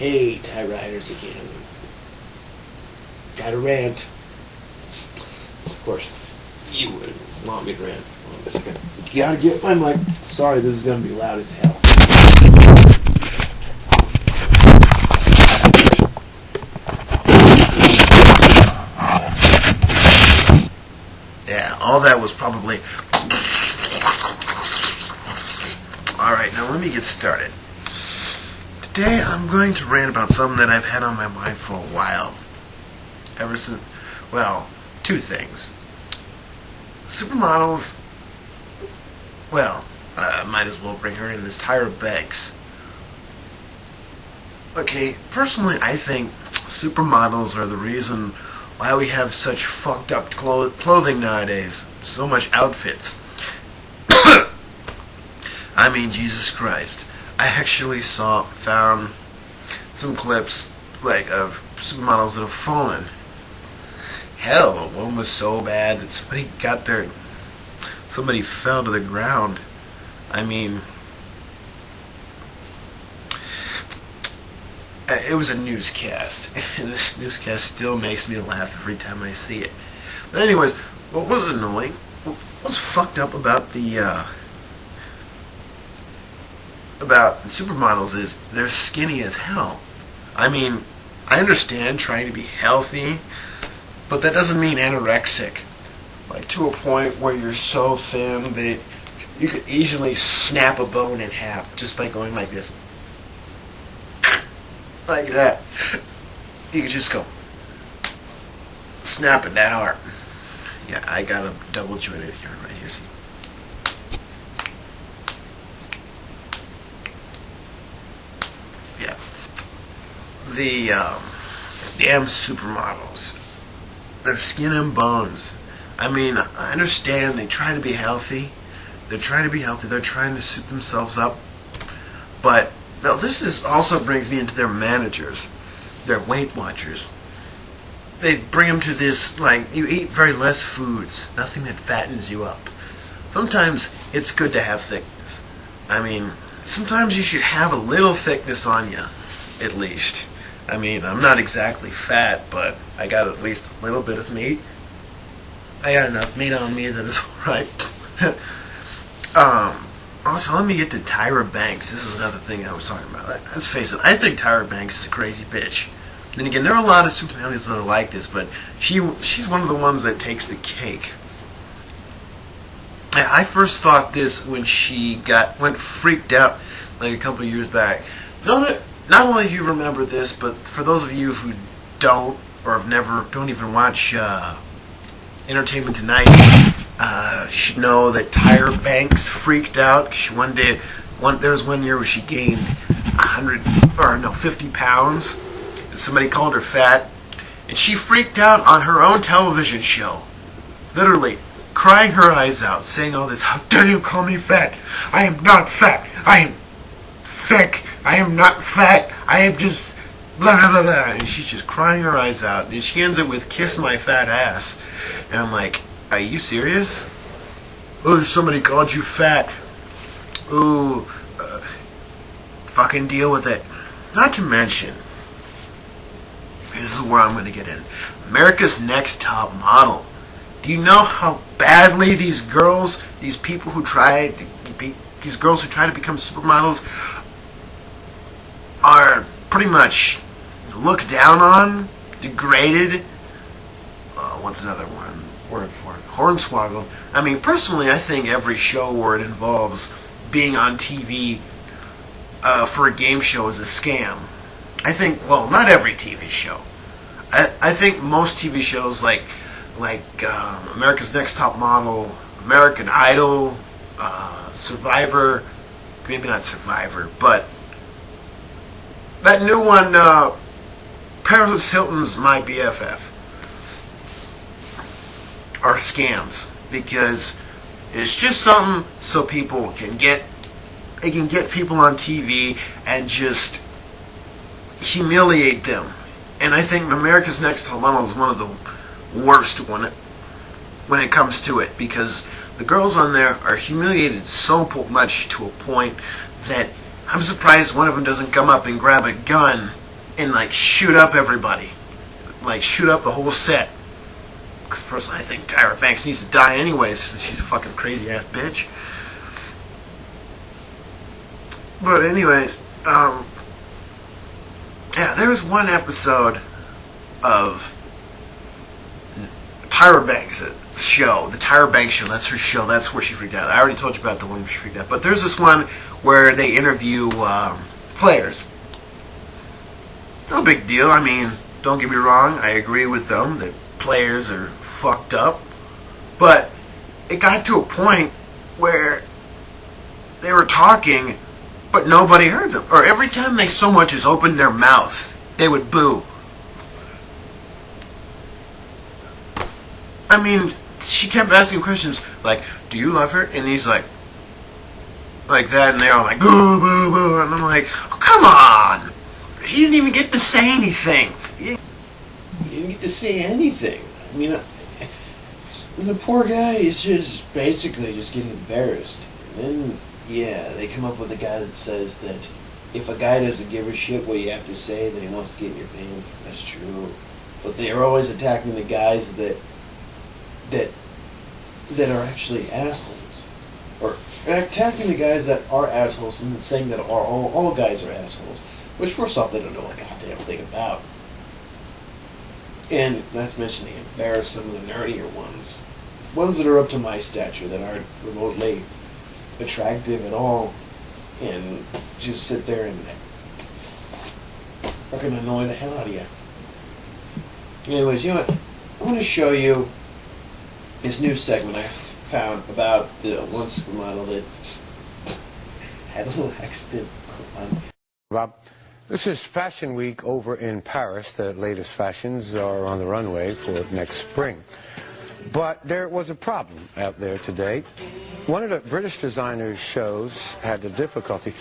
Hey, Ty Riders again. Got a rant. Of course, you wouldn't want me to rant. Gotta get my mic. Sorry, this is gonna be loud as hell. Yeah, all that was probably... Alright, now let me get started. Today I'm going to rant about something that I've had on my mind for a while. Ever since, well, two things. Supermodels, well, I might as well bring her in, this Tyra Banks. Okay, personally I think supermodels are the reason why we have such fucked up clothing nowadays. So much outfits. I mean, Jesus Christ. I actually found some clips of supermodels that have fallen. Hell, one was so bad that somebody fell to the ground. I mean, it was a newscast, and this newscast still makes me laugh every time I see it. But anyways, what was annoying, what was fucked up about about supermodels is they're skinny as hell. I mean, I understand trying to be healthy, but that doesn't mean anorexic. Like, to a point where you're so thin that you could easily snap a bone in half just by going like this. Like that. You could just go snap it that hard. Yeah, I got a double jointed here, right here, see? Yeah. The damn supermodels. They're skin and bones. I mean, I understand they try to be healthy. They're trying to suit themselves up. But, now this also brings me into their managers, their Weight Watchers. They bring them to this, you eat very less foods, nothing that fattens you up. Sometimes it's good to have thickness. I mean, sometimes you should have a little thickness on you, at least. I mean, I'm not exactly fat, but I got at least a little bit of meat. I got enough meat on me that it's alright. Also, let me get to Tyra Banks. This is another thing I was talking about. Let's face it, I think Tyra Banks is a crazy bitch. And again, there are a lot of supermodels that are like this, but she's one of the ones that takes the cake. I first thought this when she went freaked out a couple years back. Not only do you remember this, but for those of you who don't or don't even watch Entertainment Tonight, you should know that Tyra Banks freaked out. There was one year where she gained 50 pounds, and somebody called her fat, and she freaked out on her own television show, literally crying her eyes out, saying all this, "How dare you call me fat? I am not fat. I am thick. I am not fat. I am just blah blah blah blah." And she's just crying her eyes out, and she ends it with "kiss my fat ass." And I'm like, are you serious? Oh, somebody called you fat. Ooh, fucking deal with it. Not to mention, this is where I'm going to get in. America's Next Top Model. Do you know how badly these girls who try to become supermodels are pretty much looked down on, degraded? What's another word for it? Hornswoggled. I mean, personally, I think every show where it involves being on TV for a game show is a scam. I think, well, not every TV show. I think most TV shows like America's Next Top Model, American Idol, Survivor, maybe not Survivor, but that new one, Paris Hilton's My BFF, are scams, because it's just something so people can get people on TV and just humiliate them. And I think America's Next Top Model is one of the worst when it comes to it, because the girls on there are humiliated so much to a point that I'm surprised one of them doesn't come up and grab a gun and like shoot up everybody, like shoot up the whole set. Because personally, I think Tyra Banks needs to die anyways. She's a fucking crazy ass bitch. But anyways, yeah, there was one episode of Tyra Banks' show, the Tyra Banks show. That's her show. That's where she freaked out. I already told you about the one where she freaked out. But there's this one where they interview players. No big deal. I mean, don't get me wrong. I agree with them that players are fucked up. But it got to a point where they were talking, but nobody heard them. Or every time they so much as opened their mouth, they would boo. I mean, she kept asking questions like, do you love her? And he's like that, and they're all like, boo, boo, boo. And I'm like, oh, come on. He didn't even get to say anything. He didn't get to say anything. I mean, the poor guy is just basically just getting embarrassed. And then, yeah, they come up with a guy that says that if a guy doesn't give a shit what you have to say, then he wants to get in your pants. That's true. But they are always attacking the guys that are actually assholes, or attacking the guys that are assholes and saying that all guys are assholes, which first off they don't know a goddamn thing about, and not to mention they embarrass some of the nerdier ones that are up to my stature, that aren't remotely attractive at all, and just sit there and fucking annoy the hell out of you. Anyways, you know what? I want to show you this new segment I found about the one supermodel that had a little accident on. Bob, this is Fashion Week over in Paris. The latest fashions are on the runway for next spring. But there was a problem out there today. One of the British designers' shows had the difficulty.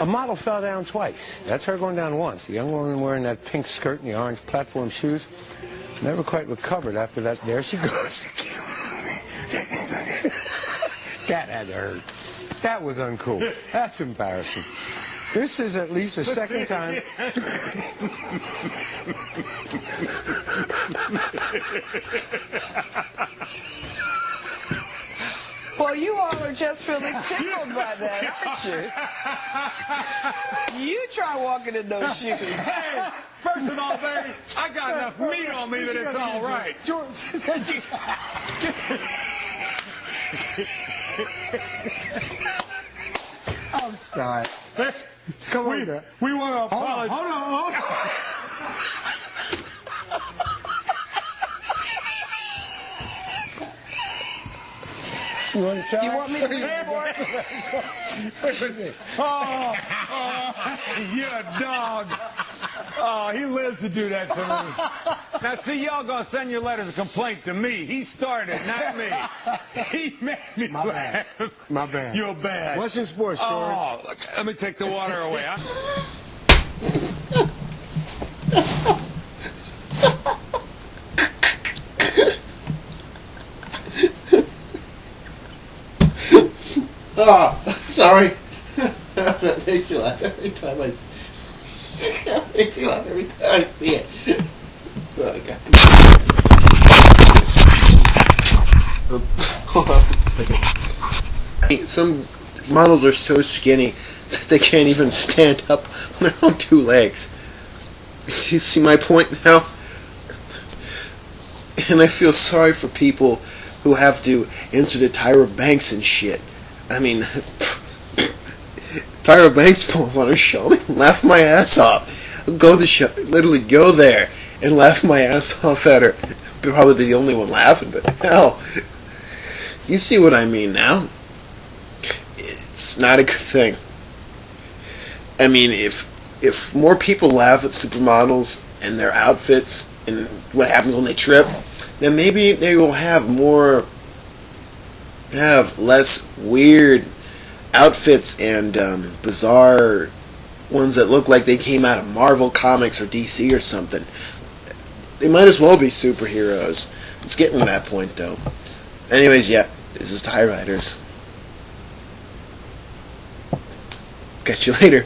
A model fell down twice. That's her going down once. The young woman wearing that pink skirt and the orange platform shoes never quite recovered after that. There she goes again. That had to hurt. That was uncool. That's embarrassing. This is at least the second time. Well, you all are just feeling tickled by that, aren't you? You try walking in those shoes. Hey, first of all, baby, I got enough meat on me that it's all right. George. I'm sorry. Come on, we want to apologize. Hold on. You want to try? You want me to do it? Oh, you're a dog. Oh, he lives to do that to me. Now, see, y'all gonna send your letters of complaint to me. He started, not me. He made me laugh. My bad. You're bad. What's in sports, George? Oh, let me take the water away. Oh, sorry. That makes me laugh every time I see it. That makes me laugh every time I see it. Oh, God. Hold on a second. Some models are so skinny that they can't even stand up on their own two legs. You see my point now? And I feel sorry for people who have to answer to Tyra Banks and shit. I mean, Tyra Banks falls on her show and laugh my ass off. Go to the show, literally go there and laugh my ass off at her. Probably be the only one laughing, but hell, you see what I mean now. It's not a good thing. I mean, if more people laugh at supermodels and their outfits and what happens when they trip, then maybe they will have less weird outfits and bizarre ones that look like they came out of Marvel Comics or DC or something. They might as well be superheroes. It's getting to that point, though. Anyways, yeah, this is Tie Riders. Catch you later.